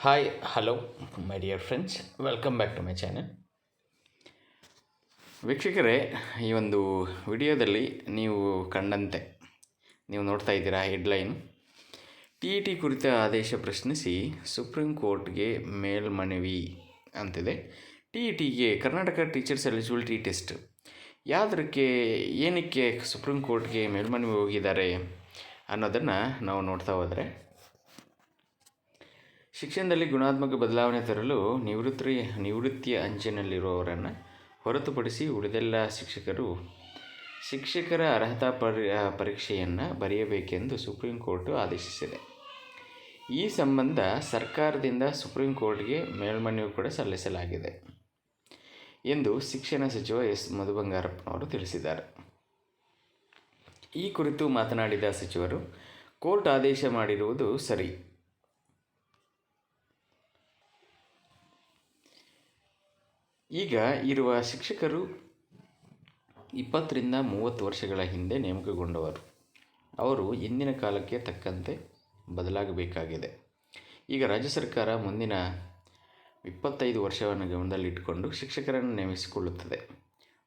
Hi hello my dear friends, welcome back to my channel. ವೀಕ್ಷಕರೇ, ಈ ಒಂದು ವಿಡಿಯೋದಲ್ಲಿ ನೀವು ಕಂಡಂತೆ ನೀವು ನೋಡ್ತಾ ಇದ್ದೀರಾ ಹೆಡ್ಲೈನ್, TET ಕುರಿತ ಆದೇಶ ಪ್ರಶ್ನಿಸಿ ಸುಪ್ರೀಂ ಕೋರ್ಟ್ಗೆ ಮೇಲ್ಮನವಿ ಅಂತಿದೆ. TETಗೆ ಕರ್ನಾಟಕ ಟೀಚರ್ಸ್ ಎಲಿಜಿಬಿಲಿಟಿ ಟೆಸ್ಟ್ ಯಾವುದಕ್ಕೆ ಏನಕ್ಕೆ ಸುಪ್ರೀಂ ಕೋರ್ಟ್ಗೆ ಮೇಲ್ಮನವಿ ಹೋಗಿದ್ದಾರೆ ಅನ್ನೋದನ್ನು ನಾವು ನೋಡ್ತಾ ಹೋದರೆ, ಶಿಕ್ಷಣದಲ್ಲಿ ಗುಣಾತ್ಮಕ ಬದಲಾವಣೆ ತರಲು ನಿವೃತ್ತಿಯ ಅಂಚಿನಲ್ಲಿರುವವರನ್ನು ಹೊರತುಪಡಿಸಿ ಉಳಿದೆಲ್ಲ ಶಿಕ್ಷಕರ ಅರ್ಹತಾ ಪರೀಕ್ಷೆಯನ್ನು ಬರೆಯಬೇಕೆಂದು ಸುಪ್ರೀಂ ಕೋರ್ಟ್ ಆದೇಶಿಸಿದೆ. ಈ ಸಂಬಂಧ ಸರ್ಕಾರದಿಂದ ಸುಪ್ರೀಂ ಕೋರ್ಟ್ಗೆ ಮೇಲ್ಮನವಿ ಕೂಡ ಸಲ್ಲಿಸಲಾಗಿದೆ ಎಂದು ಶಿಕ್ಷಣ ಸಚಿವ ಎಸ್. ಮಧುಬಂಗಾರಪ್ಪನವರು ತಿಳಿಸಿದ್ದಾರೆ. ಈ ಕುರಿತು ಮಾತನಾಡಿದ ಸಚಿವರು, ಕೋರ್ಟ್ ಆದೇಶ ಮಾಡಿರುವುದು ಸರಿ. ಈಗ ಇರುವ ಶಿಕ್ಷಕರು 20 ರಿಂದ 30 ವರ್ಷಗಳ ಹಿಂದೆ ನೇಮಕಗೊಂಡವರು. ಅವರು ಇಂದಿನ ಕಾಲಕ್ಕೆ ತಕ್ಕಂತೆ ಬದಲಾಗಬೇಕಾಗಿದೆ. ಈಗ ರಾಜ್ಯ ಸರ್ಕಾರ ಮುಂದಿನ 25 ವರ್ಷವನ್ನು ಗಮನದಲ್ಲಿಟ್ಟುಕೊಂಡು ಶಿಕ್ಷಕರನ್ನು ನೇಮಿಸಿಕೊಳ್ಳುತ್ತದೆ.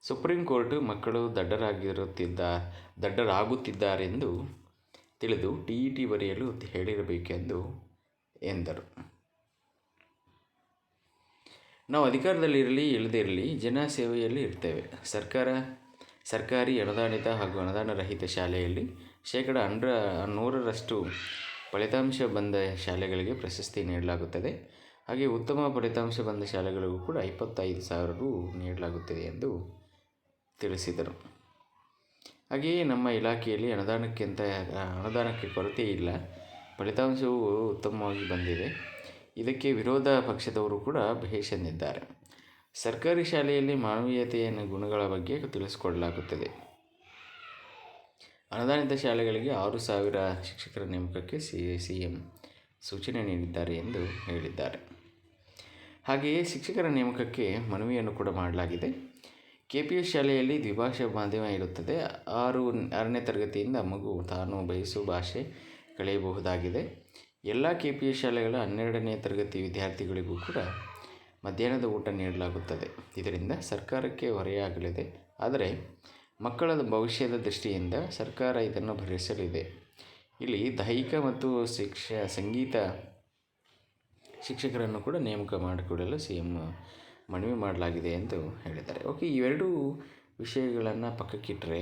ಸುಪ್ರೀಂ ಕೋರ್ಟ್ ಮಕ್ಕಳು ದಡ್ಡರಾಗುತ್ತಿದ್ದಾರೆಂದು ತಿಳಿದು TET ಬರೆಯಲು ಹೇಳಿರಬೇಕೆಂದು ಎಂದರು. ನಾವು ಅಧಿಕಾರದಲ್ಲಿರಲಿ ಇಲ್ಲದೇ ಇರಲಿ ಜನ ಸೇವೆಯಲ್ಲಿ ಇರ್ತೇವೆ. ಸರ್ಕಾರಿ ಅನುದಾನಿತ ಹಾಗೂ ಅನುದಾನ ರಹಿತ ಶಾಲೆಯಲ್ಲಿ 100% ಫಲಿತಾಂಶ ಬಂದ ಶಾಲೆಗಳಿಗೆ ಪ್ರಶಸ್ತಿ ನೀಡಲಾಗುತ್ತದೆ. ಹಾಗೆ ಉತ್ತಮ ಫಲಿತಾಂಶ ಬಂದ ಶಾಲೆಗಳಿಗೂ ಕೂಡ 25,000 ರು ನೀಡಲಾಗುತ್ತದೆ ಎಂದು ತಿಳಿಸಿದರು. ಹಾಗೆಯೇ ನಮ್ಮ ಇಲಾಖೆಯಲ್ಲಿ ಅನುದಾನಕ್ಕೆ ಕೊರತೆ ಇಲ್ಲ, ಫಲಿತಾಂಶವು ಉತ್ತಮವಾಗಿ ಬಂದಿದೆ. ಇದಕ್ಕೆ ವಿರೋಧ ಪಕ್ಷದವರು ಕೂಡ ಭೇಷ್ ಎಂದಿದ್ದಾರೆ. ಸರ್ಕಾರಿ ಶಾಲೆಯಲ್ಲಿ ಮಾನವೀಯತೆಯ ಗುಣಗಳ ಬಗ್ಗೆ ತಿಳಿಸಿಕೊಡಲಾಗುತ್ತದೆ. ಅನುದಾನಿತ ಶಾಲೆಗಳಿಗೆ 6,000 ಶಿಕ್ಷಕರ ನೇಮಕಕ್ಕೆ CM ಸೂಚನೆ ನೀಡಿದ್ದಾರೆ ಎಂದು ಹೇಳಿದ್ದಾರೆ. ಹಾಗೆಯೇ ಶಿಕ್ಷಕರ ನೇಮಕಕ್ಕೆ ಮನವಿಯನ್ನು ಕೂಡ ಮಾಡಲಾಗಿದೆ. KPS ಶಾಲೆಯಲ್ಲಿ ದ್ವಿಭಾಷಾ ಮಾಧ್ಯಮ ಇರುತ್ತದೆ. 6ನೇ ತರಗತಿಯಿಂದ ಮಗು ತಾನು ಬಯಸುವ ಭಾಷೆ ಕಲಿಯಬಹುದಾಗಿದೆ. ಎಲ್ಲ KPS ಶಾಲೆಗಳ 12ನೇ ತರಗತಿ ವಿದ್ಯಾರ್ಥಿಗಳಿಗೂ ಕೂಡ ಮಧ್ಯಾಹ್ನದ ಊಟ ನೀಡಲಾಗುತ್ತದೆ. ಇದರಿಂದ ಸರ್ಕಾರಕ್ಕೆ ಹೊರೆಯಾಗಲಿದೆ. ಆದರೆ ಮಕ್ಕಳ ಭವಿಷ್ಯದ ದೃಷ್ಟಿಯಿಂದ ಸರ್ಕಾರ ಇದನ್ನು ಭರಿಸಲಿದೆ. ಇಲ್ಲಿ ದೈಹಿಕ ಮತ್ತು ಸಂಗೀತ ಶಿಕ್ಷಕರನ್ನು ಕೂಡ ನೇಮಕ ಮಾಡಿಕೊಡಲು CM ಮನವಿ ಮಾಡಲಾಗಿದೆ ಎಂದು ಹೇಳಿದ್ದಾರೆ. ಓಕೆ, ಇವೆರಡೂ ವಿಷಯಗಳನ್ನು ಪಕ್ಕಕ್ಕಿಟ್ಟರೆ,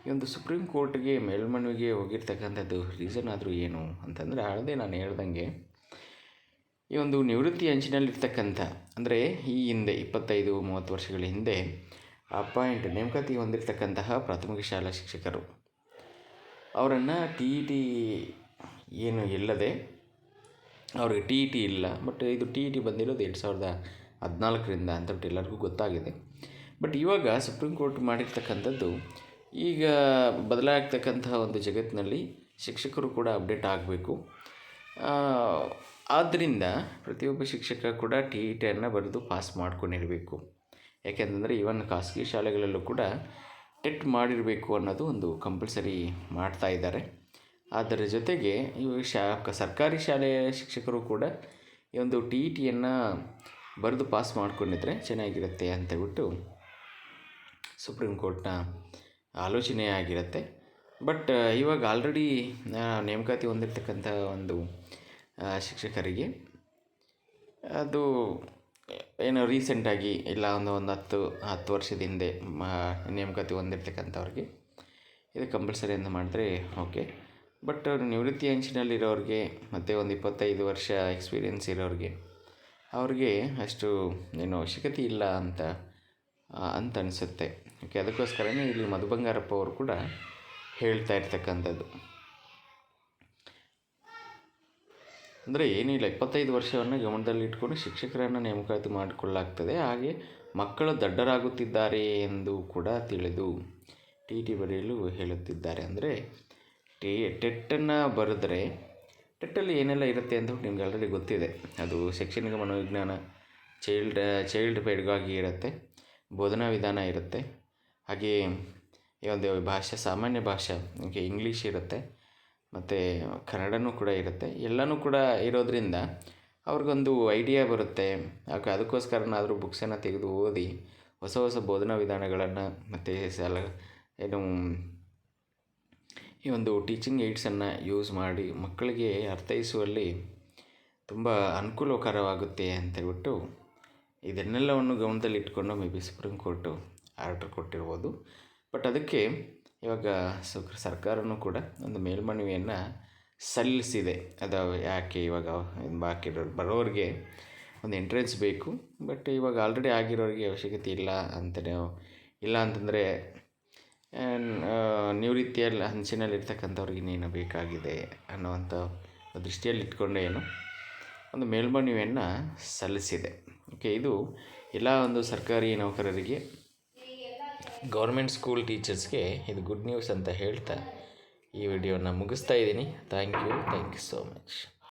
ಈ ಒಂದು ಸುಪ್ರೀಂ ಕೋರ್ಟ್ಗೆ ಮೇಲ್ಮನವಿಗೆ ಹೋಗಿರ್ತಕ್ಕಂಥದ್ದು ರೀಸನ್ ಆದರೂ ಏನು ಅಂತಂದರೆ, ನಾನು ಹೇಳ್ದಂಗೆ ಈ ಒಂದು ನಿವೃತ್ತಿ ಅಂಚಿನಲ್ಲಿರ್ತಕ್ಕಂಥ, ಅಂದರೆ ಈ ಹಿಂದೆ 25-30 ವರ್ಷಗಳ ಹಿಂದೆ ನೇಮಕಾತಿ ಹೊಂದಿರತಕ್ಕಂತಹ ಪ್ರಾಥಮಿಕ ಶಾಲಾ ಶಿಕ್ಷಕರು ಅವರನ್ನು TET ಏನು ಇಲ್ಲದೆ ಅವ್ರಿಗೆ TET ಇಲ್ಲ. ಬಟ್ ಇದು TET ಬಂದಿರೋದು 2014ರಿಂದ ಅಂತ ಎಲ್ಲರಿಗೂ ಗೊತ್ತಾಗಿದೆ. ಬಟ್ ಇವಾಗ ಸುಪ್ರೀಂ ಕೋರ್ಟ್ ಮಾಡಿರ್ತಕ್ಕಂಥದ್ದು, ಈಗ ಬದಲಾಗ್ತಕ್ಕಂತಹ ಒಂದು ಜಗತ್ತಿನಲ್ಲಿ ಶಿಕ್ಷಕರು ಕೂಡ ಅಪ್ಡೇಟ್ ಆಗಬೇಕು. ಆದ್ದರಿಂದ ಪ್ರತಿಯೊಬ್ಬ ಶಿಕ್ಷಕ ಕೂಡ TETಯನ್ನು ಬರೆದು ಪಾಸ್ ಮಾಡ್ಕೊಂಡಿರಬೇಕು. ಯಾಕೆಂತಂದರೆ ಈವನ್ ಖಾಸಗಿ ಶಾಲೆಗಳಲ್ಲೂ ಕೂಡ ಟೆಟ್ ಮಾಡಿರಬೇಕು ಅನ್ನೋದು ಒಂದು ಕಂಪಲ್ಸರಿ ಮಾಡ್ತಾ ಇದ್ದಾರೆ. ಅದರ ಜೊತೆಗೆ ಸರ್ಕಾರಿ ಶಾಲೆಯ ಶಿಕ್ಷಕರು ಕೂಡ ಈ ಒಂದು TETಯನ್ನು ಬರೆದು ಪಾಸ್ ಮಾಡ್ಕೊಂಡಿದ್ರೆ ಚೆನ್ನಾಗಿರುತ್ತೆ ಅಂತೇಳ್ಬಿಟ್ಟು ಸುಪ್ರೀಂ ಕೋರ್ಟ್ನ ಆಲೋಚನೆ ಆಗಿರುತ್ತೆ. ಬಟ್ ಇವಾಗ ಆಲ್ರೆಡಿ ನೇಮಕಾತಿ ಹೊಂದಿರತಕ್ಕಂಥ ಒಂದು ಶಿಕ್ಷಕರಿಗೆ ಅದು ಏನೋ ರೀಸೆಂಟಾಗಿ ಇಲ್ಲ ಒಂದು 10 ವರ್ಷದ ಹಿಂದೆ ನೇಮಕಾತಿ ಹೊಂದಿರತಕ್ಕಂಥವ್ರಿಗೆ ಇದು ಕಂಪಲ್ಸರಿ ಅಂತ ಮಾಡಿದ್ರೆ ಓಕೆ. ಬಟ್ ನಿವೃತ್ತಿ ಅಂಚಿನಲ್ಲಿರೋರಿಗೆ ಮತ್ತು ಒಂದು 25 ವರ್ಷ ಎಕ್ಸ್ಪೀರಿಯೆನ್ಸ್ ಇರೋರಿಗೆ ಅವ್ರಿಗೆ ಅಷ್ಟು ಏನು ಅವಶ್ಯಕತೆ ಇಲ್ಲ ಅಂತ ಅನಿಸುತ್ತೆ. ಓಕೆ, ಅದಕ್ಕೋಸ್ಕರನೇ ಇಲ್ಲಿ ಮಧುಬಂಗಾರಪ್ಪ ಅವರು ಕೂಡ ಹೇಳ್ತಾ ಇರ್ತಕ್ಕಂಥದ್ದು. ಅಂದರೆ ಏನಿಲ್ಲ, 25 ವರ್ಷವನ್ನು ಗಮನದಲ್ಲಿಟ್ಕೊಂಡು ಶಿಕ್ಷಕರನ್ನು ನೇಮಕಾತಿ ಮಾಡಿಕೊಳ್ಳಲಾಗ್ತದೆ. ಹಾಗೆ ಮಕ್ಕಳು ದಡ್ಡರಾಗುತ್ತಿದ್ದಾರೆ ಎಂದು ಕೂಡ ತಿಳಿದು TET ಬರೆಯಲು ಹೇಳುತ್ತಿದ್ದಾರೆ. ಅಂದರೆ ಟೆಟ್ಟನ್ನು ಬರೆದ್ರೆ ಟೆಟ್ಟಲ್ಲಿ ಏನೆಲ್ಲ ಇರುತ್ತೆ ಅಂತ ನಿಮ್ಗೆ ಆಲ್ರೆಡಿ ಗೊತ್ತಿದೆ. ಅದು ಶೈಕ್ಷಣಿಕ ಮನೋವಿಜ್ಞಾನ, ಚೈಲ್ಡ್ ಪೆಡಗಾಗಿ ಇರುತ್ತೆ, ಬೋಧನಾ ವಿಧಾನ ಇರುತ್ತೆ, ಹಾಗೆಯೇ ಈ ಒಂದು ಭಾಷೆ ಸಾಮಾನ್ಯ ಭಾಷೆ ಇಂಗ್ಲೀಷ್ ಇರುತ್ತೆ, ಮತ್ತು ಕನ್ನಡನೂ ಕೂಡ ಇರುತ್ತೆ. ಎಲ್ಲನೂ ಕೂಡ ಇರೋದರಿಂದ ಅವ್ರಿಗೊಂದು ಐಡಿಯಾ ಬರುತ್ತೆ. ಅದಕ್ಕೋಸ್ಕರನಾದರೂ ಬುಕ್ಸನ್ನು ತೆಗೆದು ಓದಿ ಹೊಸ ಹೊಸ ಬೋಧನಾ ವಿಧಾನಗಳನ್ನು ಮತ್ತು ಏನು ಈ ಒಂದು ಟೀಚಿಂಗ್ ಏಡ್ಸನ್ನು ಯೂಸ್ ಮಾಡಿ ಮಕ್ಕಳಿಗೆ ಅರ್ಥೈಸುವಲ್ಲಿ ತುಂಬ ಅನುಕೂಲಕರವಾಗುತ್ತೆ ಅಂತೇಳ್ಬಿಟ್ಟು ಇದನ್ನೆಲ್ಲವನ್ನು ಗಮನದಲ್ಲಿಟ್ಕೊಂಡು may be supreme court order ಕೊಟ್ಟಿರ್ಬೋದು. ಬಟ್ ಅದಕ್ಕೆ ಇವಾಗ ಸರ್ಕಾರವೂ ಕೂಡ ಒಂದು ಮೇಲ್ಮನವಿಯನ್ನು ಸಲ್ಲಿಸಿದೆ. ಅದು ಯಾಕೆ ಇವಾಗ ಬರೋರಿಗೆ ಒಂದು ಎಂಟ್ರೆನ್ಸ್ ಬೇಕು, ಬಟ್ ಇವಾಗ ಆಲ್ರೆಡಿ ಆಗಿರೋರಿಗೆ ಅವಶ್ಯಕತೆ ಇಲ್ಲ ಅಂತಂದರೆ ನಿವೃತ್ತಿಯಲ್ಲಿ ಹಂಚಿನಲ್ಲಿರ್ತಕ್ಕಂಥವ್ರಿಗೆ ಇನ್ನೇನು ಬೇಕಾಗಿದೆ ಅನ್ನೋವಂಥ ದೃಷ್ಟಿಯಲ್ಲಿಟ್ಕೊಂಡು ಒಂದು ಮೇಲ್ಮನವಿಯನ್ನು ಸಲ್ಲಿಸಿದೆ. ಓಕೆ, ಇದು ಎಲ್ಲ ಒಂದು ಸರ್ಕಾರಿ ನೌಕರರಿಗೆ, ಗೌರ್ಮೆಂಟ್ ಸ್ಕೂಲ್ ಟೀಚರ್ಸ್ಗೆ ಇದು ಗುಡ್ ನ್ಯೂಸ್ ಅಂತ ಹೇಳ್ತಾ ಈ ವಿಡಿಯೋನ ಮುಗಿಸ್ತಾ ಇದ್ದೀನಿ. Thank you so much.